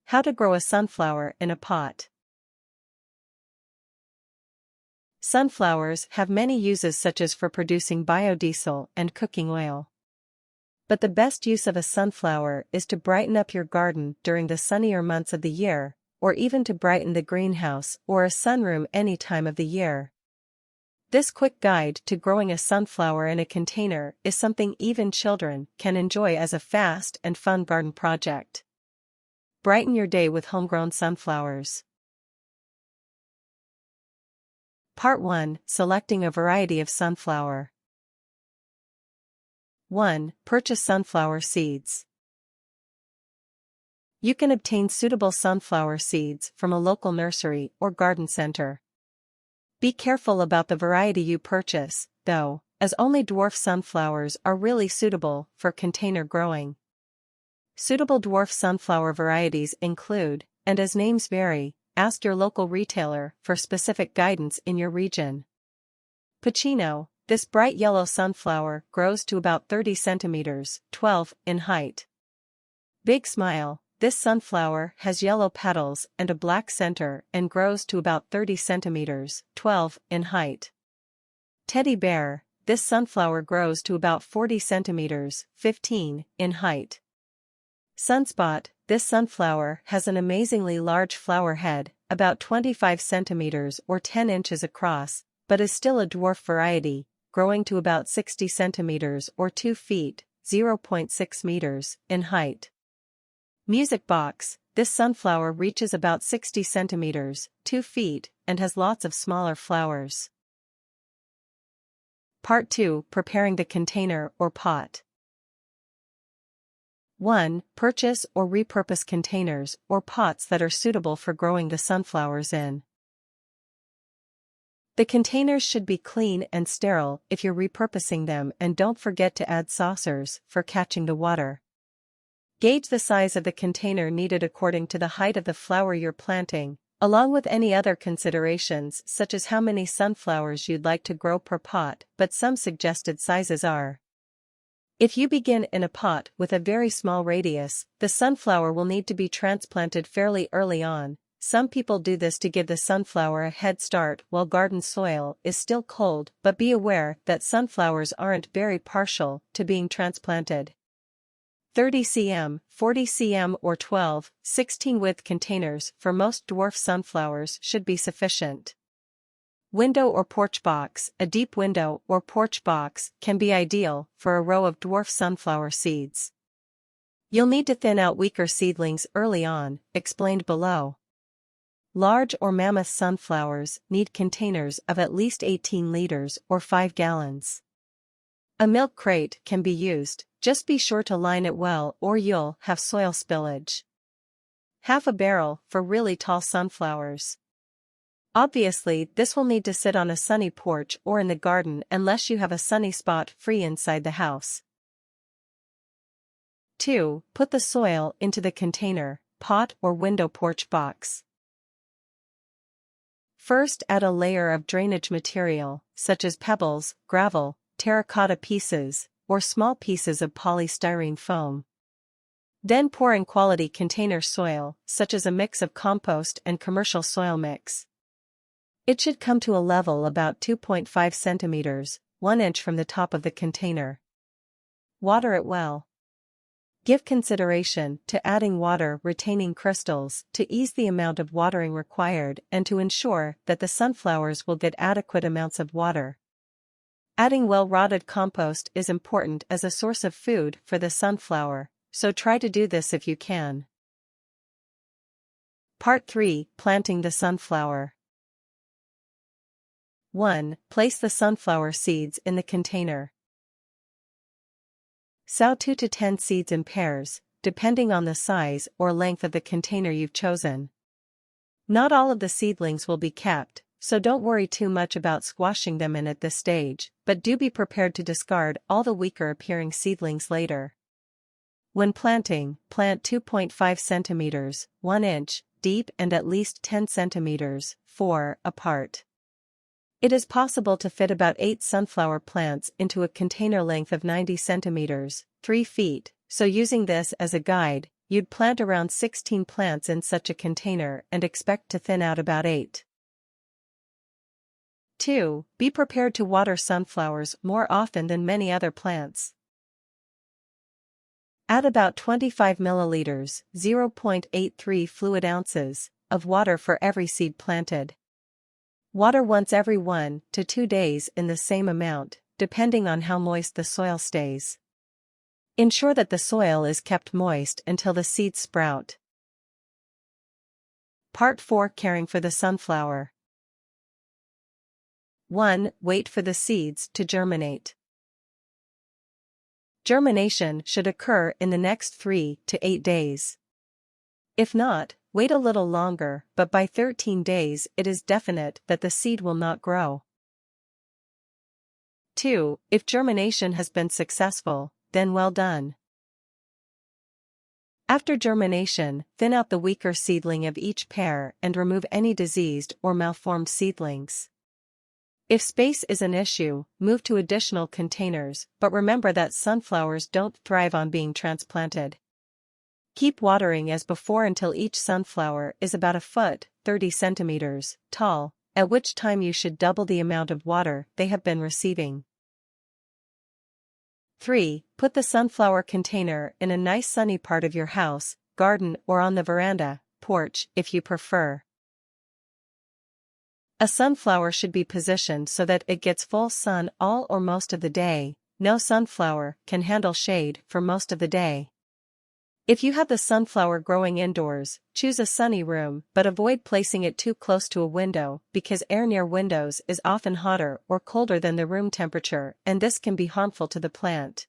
How to grow a sunflower in a pot. Sunflowers have many uses, such as for producing biodiesel and cooking oil. But the best use of a sunflower is to brighten up your garden during the sunnier months of the year, or even to brighten the greenhouse or a sunroom any time of the year. This quick guide to growing a sunflower in a container is something even children can enjoy as a fast and fun garden project. Brighten your day with homegrown sunflowers. Part 1. Selecting a variety of sunflower. 1. Purchase sunflower seeds. You can obtain suitable sunflower seeds from a local nursery or garden center. Be careful about the variety you purchase, though, as only dwarf sunflowers are really suitable for container growing. Suitable dwarf sunflower varieties include, and as names vary, ask your local retailer for specific guidance in your region. Pacino, this bright yellow sunflower grows to about 30 centimeters, 12 in height. Big Smile, this sunflower has yellow petals and a black center and grows to about 30 centimeters, 12 in height. Teddy Bear, this sunflower grows to about 40 centimeters, 15 in height. Sunspot, this sunflower has an amazingly large flower head, about 25 centimeters or 10 inches across, but is still a dwarf variety, growing to about 60 centimeters or 2 feet, 0.6 meters, in height. Music Box, this sunflower reaches about 60 centimeters, 2 feet, and has lots of smaller flowers. Part 2. Preparing the container or pot. 1. Purchase or repurpose containers or pots that are suitable for growing the sunflowers in. The containers should be clean and sterile if you're repurposing them, and don't forget to add saucers for catching the water. Gauge the size of the container needed according to the height of the flower you're planting, along with any other considerations such as how many sunflowers you'd like to grow per pot, but some suggested sizes are. If you begin in a pot with a very small radius, the sunflower will need to be transplanted fairly early on. Some people do this to give the sunflower a head start while garden soil is still cold, but be aware that sunflowers aren't very partial to being transplanted. 30 cm, 40 cm or 12, 16 width containers for most dwarf sunflowers should be sufficient. Window or porch box. A deep window or porch box can be ideal for a row of dwarf sunflower seeds. You'll need to thin out weaker seedlings early on, explained below. Large or mammoth sunflowers need containers of at least 18 liters or 5 gallons. A milk crate can be used, just be sure to line it well or you'll have soil spillage. Half a barrel for really tall sunflowers. Obviously, this will need to sit on a sunny porch or in the garden unless you have a sunny spot free inside the house. 2. Put the soil into the container, pot or window porch box. First, add a layer of drainage material, such as pebbles, gravel, terracotta pieces, or small pieces of polystyrene foam. Then pour in quality container soil, such as a mix of compost and commercial soil mix. It should come to a level about 2.5 centimeters, 1 inch from the top of the container. Water it well. Give consideration to adding water retaining crystals to ease the amount of watering required and to ensure that the sunflowers will get adequate amounts of water. Adding well-rotted compost is important as a source of food for the sunflower, so try to do this if you can. Part 3. Planting the sunflower. 1. Place the sunflower seeds in the container. Sow 2 to 10 seeds in pairs, depending on the size or length of the container you've chosen. Not all of the seedlings will be kept, so don't worry too much about squashing them in at this stage, but do be prepared to discard all the weaker appearing seedlings later. When planting, plant 2.5 centimeters, 1 inch, deep and at least 10 centimeters, 4, apart. It is possible to fit about 8 sunflower plants into a container length of 90 centimeters, 3 feet, so using this as a guide, you'd plant around 16 plants in such a container and expect to thin out about 8. 2. Be prepared to water sunflowers more often than many other plants. Add about 25 milliliters (0.83 fluid ounces) of water for every seed planted. Water once every 1 to 2 days in the same amount, depending on how moist the soil stays. Ensure that the soil is kept moist until the seeds sprout. Part 4. Caring for the sunflower. 1. Wait for the seeds to germinate. Germination should occur in the next 3 to 8 days. If not, wait a little longer, but by 13 days it is definite that the seed will not grow. 2. If germination has been successful, then well done. After germination, thin out the weaker seedling of each pair and remove any diseased or malformed seedlings. If space is an issue, move to additional containers, but remember that sunflowers don't thrive on being transplanted. Keep watering as before until each sunflower is about a foot, 30 centimeters, tall, at which time you should double the amount of water they have been receiving. 3. Put the sunflower container in a nice sunny part of your house, garden, or on the veranda, porch, if you prefer. A sunflower should be positioned so that it gets full sun all or most of the day. No sunflower can handle shade for most of the day. If you have the sunflower growing indoors, choose a sunny room, but avoid placing it too close to a window because air near windows is often hotter or colder than the room temperature, and this can be harmful to the plant.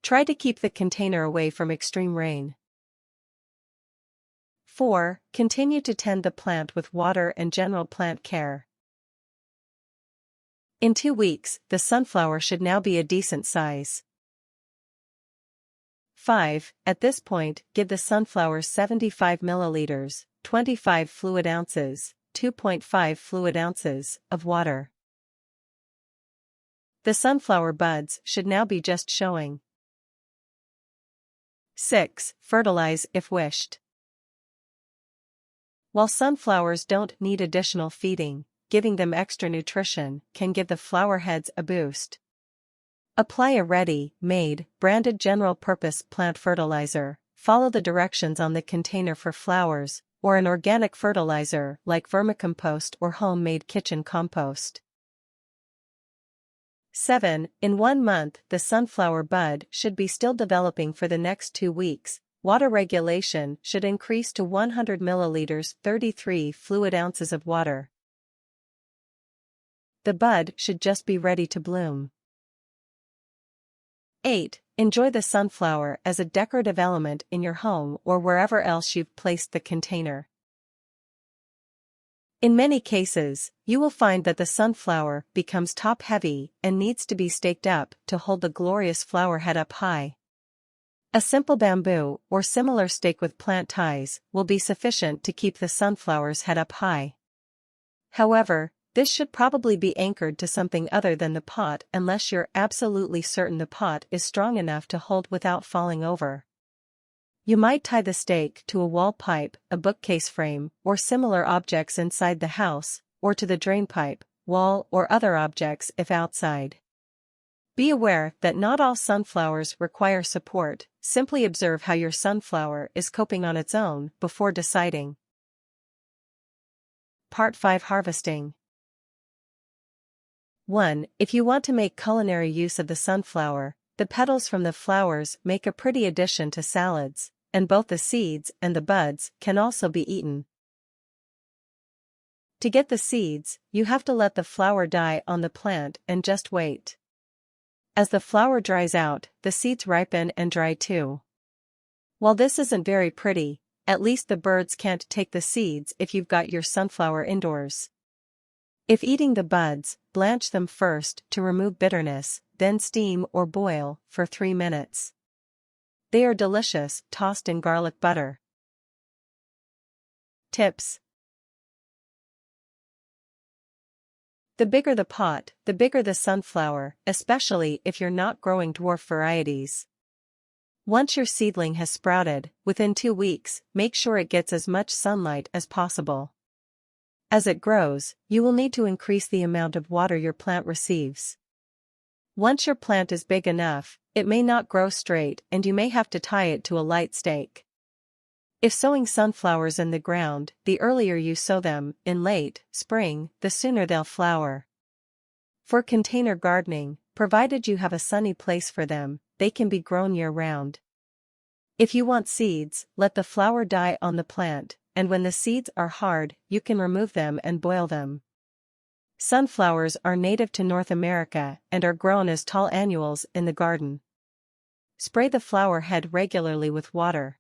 Try to keep the container away from extreme rain. 4. Continue to tend the plant with water and general plant care. In 2 weeks, the sunflower should now be a decent size. 5. At this point, give the sunflowers 75 milliliters, 25 fluid ounces, 2.5 fluid ounces of water. The sunflower buds should now be just showing. 6. Fertilize if wished. While sunflowers don't need additional feeding, giving them extra nutrition can give the flower heads a boost. Apply a ready-made, branded general-purpose plant fertilizer, follow the directions on the container for flowers, or an organic fertilizer like vermicompost or homemade kitchen compost. 7. In 1 month, the sunflower bud should be still developing for the next 2 weeks. Water regulation should increase to 100 milliliters, 33 fluid ounces of water. The bud should just be ready to bloom. 8. Enjoy the sunflower as a decorative element in your home or wherever else you've placed the container. In many cases, you will find that the sunflower becomes top-heavy and needs to be staked up to hold the glorious flower head up high. A simple bamboo or similar stake with plant ties will be sufficient to keep the sunflower's head up high. However, this should probably be anchored to something other than the pot unless you're absolutely certain the pot is strong enough to hold without falling over. You might tie the stake to a wall pipe, a bookcase frame, or similar objects inside the house, or to the drain pipe, wall, or other objects if outside. Be aware that not all sunflowers require support. Simply observe how your sunflower is coping on its own before deciding. Part 5. Harvesting. 1. If you want to make culinary use of the sunflower, the petals from the flowers make a pretty addition to salads, and both the seeds and the buds can also be eaten. To get the seeds, you have to let the flower die on the plant and just wait. As the flower dries out, the seeds ripen and dry too. While this isn't very pretty, at least the birds can't take the seeds if you've got your sunflower indoors. If eating the buds, blanch them first to remove bitterness, then steam or boil for 3 minutes. They are delicious, tossed in garlic butter. Tips. The bigger the pot, the bigger the sunflower, especially if you're not growing dwarf varieties. Once your seedling has sprouted, within 2 weeks, make sure it gets as much sunlight as possible. As it grows, you will need to increase the amount of water your plant receives. Once your plant is big enough, it may not grow straight and you may have to tie it to a light stake. If sowing sunflowers in the ground, the earlier you sow them, in late spring, the sooner they'll flower. For container gardening, provided you have a sunny place for them, they can be grown year-round. If you want seeds, let the flower die on the plant, and when the seeds are hard, you can remove them and boil them. Sunflowers are native to North America and are grown as tall annuals in the garden. Spray the flower head regularly with water.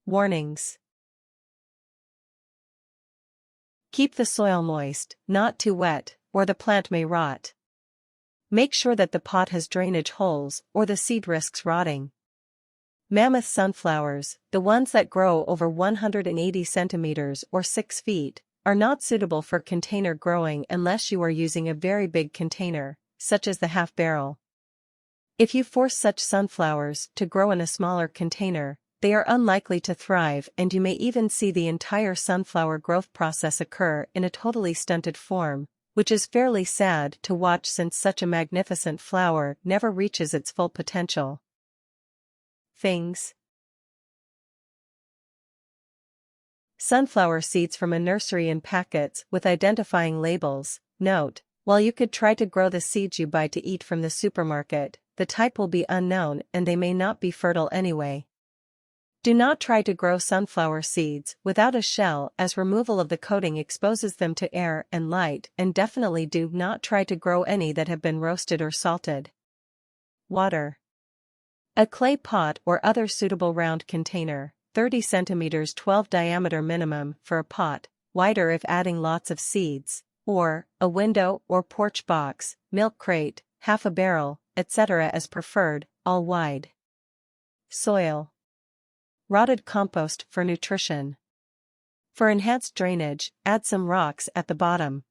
Warnings. Keep the soil moist, not too wet, or the plant may rot. Make sure that the pot has drainage holes, or the seed risks rotting. Mammoth sunflowers, the ones that grow over 180 centimeters or 6 feet, are not suitable for container growing unless you are using a very big container, such as the half-barrel. If you force such sunflowers to grow in a smaller container, they are unlikely to thrive and you may even see the entire sunflower growth process occur in a totally stunted form, which is fairly sad to watch since such a magnificent flower never reaches its full potential. Things. Sunflower seeds from a nursery in packets with identifying labels. Note: while you could try to grow the seeds you buy to eat from the supermarket, the type will be unknown and they may not be fertile anyway. Do not try to grow sunflower seeds without a shell, as removal of the coating exposes them to air and light, and definitely do not try to grow any that have been roasted or salted. Water. A clay pot or other suitable round container, 30 centimeters 12 diameter minimum for a pot, wider if adding lots of seeds, or a window or porch box, milk crate, half a barrel, etc. as preferred, all wide. Soil. Rotted compost for nutrition. For enhanced drainage, add some rocks at the bottom.